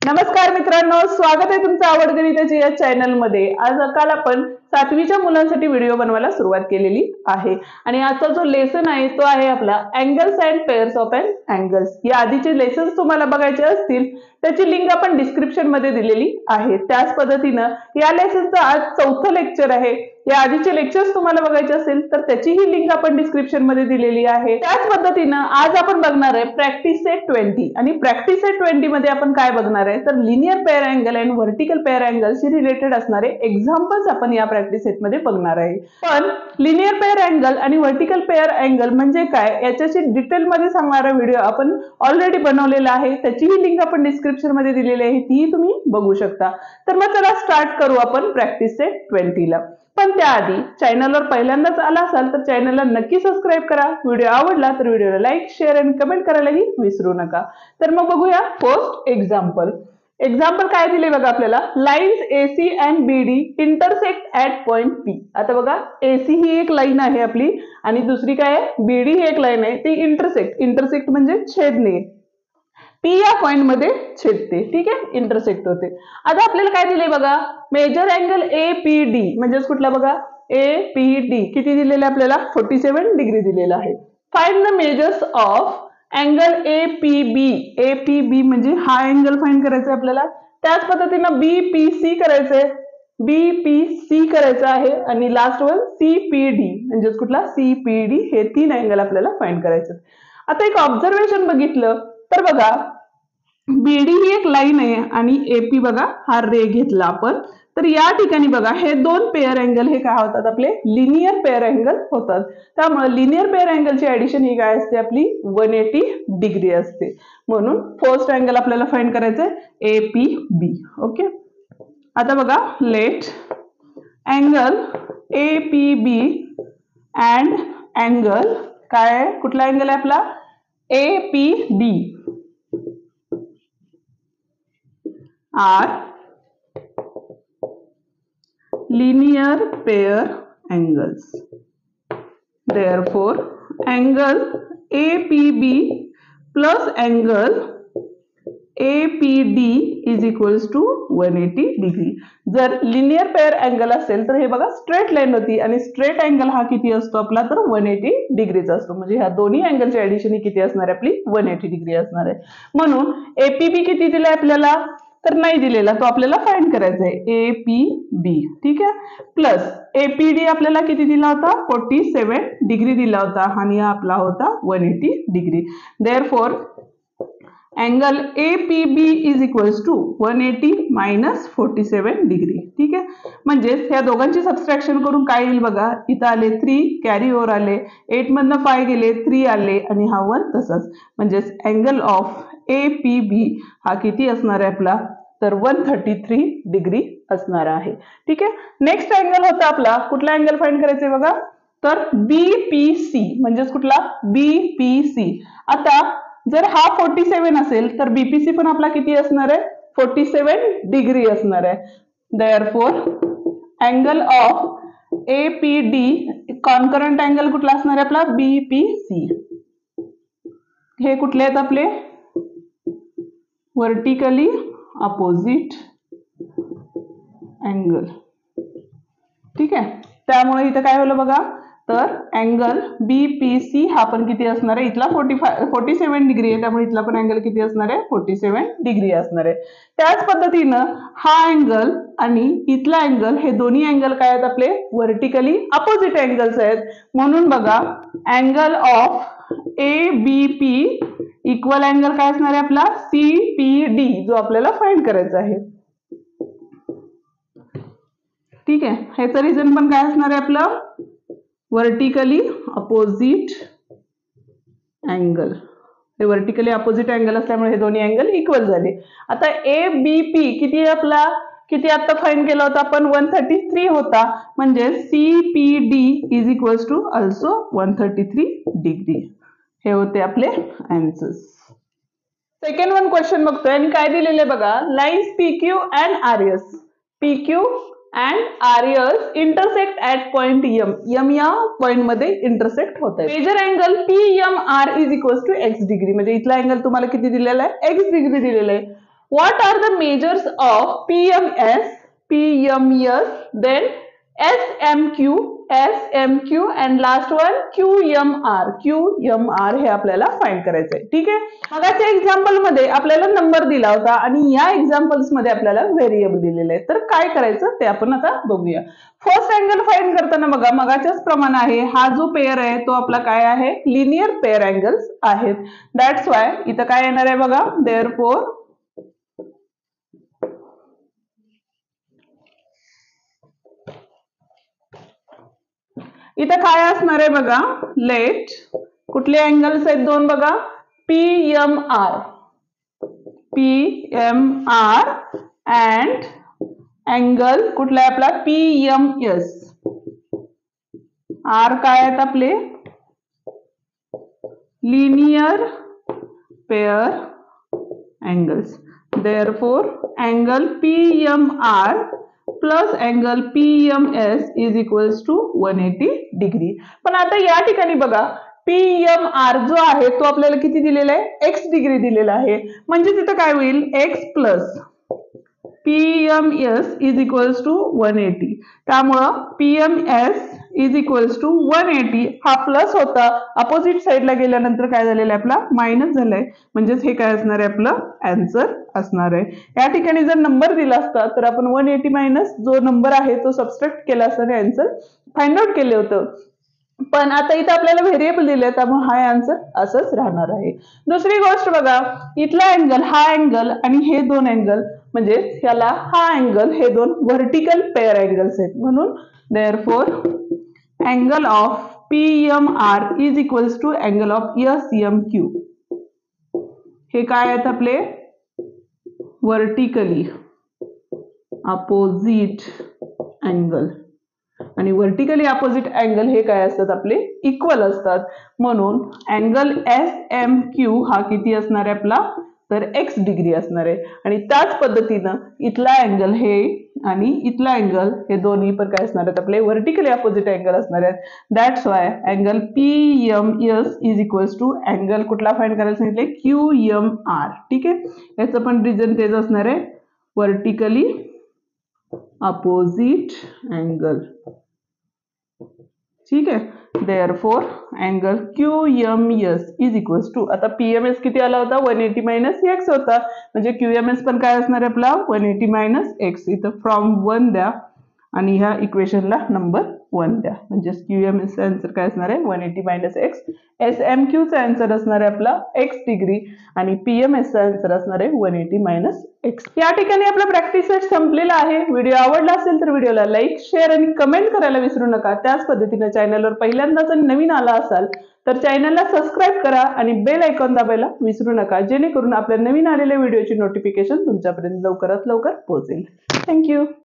नमस्कार मित्रांनो, स्वागत आहे तुमचं आवडगणिताच्या या चॅनलमध्ये। आज काल आपण 7वीच्या मुलांसाठी व्हिडिओ बनवायला सुरुवात केलेली आहे आणि आजचा जो लेसन आहे तो आहे आपला angles and pairs of an angles. या आधीचे लेसन्स तुम्हाला बघायचे असतील त्याची लिंक आपण डिस्क्रिप्शन मध्ये दिलेली आहे। त्याच पद्धतीने या लेसनचं आज चौथं लेक्चर आहे। या आधीचे लेक्चर्स तुम्हाला बघायचे असेल तर त्याचीही लिंक आपण डिस्क्रिप्शन मध्ये दिलेली आहे। त्याच पद्धतीने आज आपण बघणार आहे प्रॅक्टिस सेट 20 आणि प्रॅक्टिस सेट 20 मध्ये आपण काय बघणार आहे तर लिनियर पेअर अँगल आणि व्हर्टिकल पेअर अँगलशी रिलेटेड असणारे एक्झाम्पल्स आपण या प्रॅक्टिस सेट मध्ये बघणार आहे। पण लिनियर पेअर अँगल आणि व्हर्टिकल पेअर अँगल म्हणजे काय याच्याची डिटेल मध्ये सांगणारा व्हिडिओ आपण ऑलरेडी बनवलेला आहे। त्याचीही लिंक आपण डिस्क्रिप्शन मध्ये दिलेली आहे, ती तुम्ही बघू शकता। तर मग चला स्टार्ट करू आपण प्रॅक्टिस सेट 20 ला। पण त्याआधी चॅनलवर पहिल्यांदाच आला असाल तर चॅनलला नक्की सबस्क्राइब करा। व्हिडिओ आवडला तर व्हिडिओला लाईक, शेअर आणि कमेंट करायलाही विसरू नका। तर मग बघूया फर्स्ट एक्झाम्पल। एक्झाम्पल काय दिले बघा आपल्याला, lines AC and BD intersect at point P। आता बघा AC ही एक लाईन आहे आपली आणि दुसरी काय आहे BD ही एक लाईन आहे, ती इंटरसेक्ट म्हणजे छेदणे, P या पॉइंट मध्ये छेदते, ठीक आहे, इंटरसेक्ट होते। आता आपल्याला काय दिले बघा, मेजर अँगल APD म्हणजे कुठला बघा APD किती दिलेला आपल्याला 47 डिग्री दिलेला आहे। Find the measures of angle APB म्हणजे हा अँगल फाइंड करायचा आपल्याला। त्याच पद्धतीने BPC करायचंय, BPC करायचं आहे आणि लास्ट वन CPD म्हणजे कुठला CPD हे तीन अँगल आपल्याला फाइंड करायचे। आता एक ऑब्झर्वेशन बघितलं तर बघा BD ही एक लाईन आहे आणि AP बघा हा रे घेतला आपण, तर या ठिकाणी बघा हे दोन पेअर अँगल हे काय होतात आपले लिनियर पेअर अँगल होतात। त्यामुळे लिनियर पेअर अँगलची ऍडिशन ही काय असते आपली 180 डिग्री असते। म्हणून फर्स्ट अँगल आपल्याला फाइंड करायचंय APB। ओके, आता बघा let angle APB and angle काय आहे, कुठला अँगल आहे आपला APD are linear pair angles. Therefore, angle APB plus angle APD is equals to 180 degree. जर लिनियर पेअर अँगल असेल तर हे बघा स्ट्रेट लाईन होती आणि स्ट्रेट अँगल हा किती असतो आपला तर 180 डिग्रीचा असतो। म्हणजे ह्या दोन्ही अँगलची ऍडिशन ही किती असणार आहे आपली 180 डिग्री असणार आहे। म्हणून APB किती दिलाय आपल्याला तर नाही दिलेला, तो आपल्याला फाइंड करायचा आहे APB, ठीक आहे, प्लस APD आपल्याला किती दिला होता 47 डिग्री दिला होता आणि हा आपला होता 180 degree. Therefore angle APB is equals to 180 minus 47 degree, ठीक आहे। म्हणजे ह्या दोघांची सबट्रॅक्शन करून काय येईल बघा, इथं आले 3 कॅरी ओव्हर आले, 8 मधनं 5 गेले 3 आले आणि हा 1 तसाच, म्हणजे अँगल ऑफ APB हा किती असणार आहे आपला तर 133 डिग्री असणार आहे, ठीक आहे। नेक्स्ट अँगल होता आपला, कुठला अँगल फाइंड करायचे बघा तर BPC म्हणजे कुठला BPC। आता जर हा 47 असेल तर BPC पण आपला किती असणार आहे 47 डिग्री असणार आहे। Therefore angle of APD concurrent angle कुठला असणार आहे आपला BPC। हे कुठले आहेत आपले व्हर्टिकली अपोजिट अँगल, ठीक आहे। त्यामुळे इथं काय होलं बघा तर अँगल BPC हा पण किती असणार आहे, इथला 47 डिग्री आहे त्यामुळे इथला पण अँगल किती असणार आहे 47 डिग्री असणार आहे। त्याच पद्धतीनं हा अँगल आणि इथला अँगल हे दोन्ही अँगल काय आहेत आपले व्हर्टिकली अपोजिट अँगल्स आहेत। म्हणून बघा angle of ABP equal angle काय असणार आहे आपला CPD जो आपल्याला फाइंड करायचा आहे, ठीक आहे। ह्याचं रिझन पण काय असणार आहे आपलं व्हर्टिकली अपोजिट अँगल, हे व्हर्टिकली अपोजिट अँगल असल्यामुळे हे दोन्ही अँगल इक्वल झाले। आता ABP किती आहे आपला, किती आता फाइंड केला होता आपण 133 होता, म्हणजे CPD is equals to also 133 degree. हे होते आपले आन्सर्स। सेकंड वन क्वेश्चन बघतोय आणि काय दिलेले बघा, lines PQ and RS, PQ and RS intersect at point M या पॉइंट मध्ये इंटरसेक्ट होत आहे। Measure angle PMR is equals to X degree, म्हणजे इथला अँगल तुम्हाला किती दिलेला आहे X डिग्री दिलेला आहे। What are the measures of PMS, PMS, then SMQ, SMQ and last one QMR. QMR हे आपल्याला फाइंड करायचंय. ठीक आहे. मगाच्या एक्झाम्पल मध्ये आपल्याला नंबर दिला होता आणि या एक्झाम्पल्स मध्ये आपल्याला व्हेरिएबल दिलेले आहे. तर काय करायचं ते आपण आता बघूया. फर्स्ट अँगल फाइंड करताना बघा मगाच्याच प्रमाणे आहे. हा जो पेयर आहे तो आपला काय आहे, लिनियर पेयर अँगल्स आहेत. दॅट्स वाय इथं काय येणार आहे बघा, देअरफॉर इथं काय असणार आहे बघा, लेट कुठले अँगल्स आहेत दोन बघा, PMR, PMR अँड अँगल कुठला आहे आपला PMS. आर काय आहेत आपले, linear pair angles. Therefore angle PMR plus angle PMS is equals to 180 degree. पण आता या ठिकाणी बघा PMR जो आहे तो आपल्याला किती दिलेला आहे, x डिग्री दिलेला आहे. म्हणजे तिथं काय होईल, x plus PMS is equals to 180. त्यामुळं PMS इज इक्वल्स टू 180 हा प्लस होता, अपोजिट साइडला गेल्यानंतर काय झालेलं आहे आपला मायनस झालाय. म्हणजेच हे काय असणार आहे आपलं आन्सर असणार आहे. या ठिकाणी जर नंबर दिला असता तर आपण 180 मायनस जो नंबर आहे तो सबस्ट्रॅक्ट केला असता आणि आन्सर फाइंड आउट केले होतं. पण आता इथं आपल्याला व्हेरिएबल दिले त्यामुळे हा आन्सर असंच राहणार आहे. दुसरी गोष्ट बघा, इथला अँगल हा अँगल आणि हे दोन अँगल म्हणजे याला हा अँगल हे दोन व्हर्टिकल पेअर अँगल्स आहेत. म्हणून therefore angle of PMR is equals to angle of SMQ. हे काय आहेत आपले व्हर्टिकली अपोजिट अँगल आणि व्हर्टिकली अपोजिट अँगल हे काय असतात आपले इक्वल असतात. म्हणून अँगल SMQ हा किती असणार आहे आपला, तर x डिग्री असणार आहे. आणि त्याच पद्धतीनं इथला अँगल हे आणि इथला अँगल हे दोन्ही पण काय असणार आहेत आपले व्हर्टिकली अपोजिट अँगल असणार आहेत. That's why angle PMS is equals to angle कुठला फाइंड करायला सांगितले, QMR. ठीक आहे. याचं पण रिझन तेच असणार आहे, व्हर्टिकली अपोजिट अँगल. ठीक आहे. Therefore angle QMS is equals to, आता PMS किती आला होता 180 मायनस x होता. म्हणजे QMS पण काय असणार आहे आपला 180 मायनस x. इथं फ्रॉम 1 द्या आणि ह्या इक्वेशनला नंबर 1 द्या. म्हणजे QMS चा आन्सर काय असणार आहे 180 मायनस x. SMQ चा आन्सर असणार आहे आपला x डिग्री आणि PMS चा आन्सर असणार आहे 180 मायनस x. या ठिकाणी आपला प्रॅक्टिस सेट संपलेला आहे. व्हिडिओ आवडला असेल तर व्हिडिओला लाईक, शेअर आणि कमेंट करायला विसरू नका. त्याच पद्धतीने चॅनलवर पहिल्यांदाच नवीन आला असाल तर चॅनलला सबस्क्राईब करा आणि बेल आयकॉन दाबायला विसरू नका, जेणेकरून आपल्या नवीन आलेल्या व्हिडिओची नोटिफिकेशन तुमच्यापर्यंत लवकरात लवकर पोहोचेल. थँक्यू.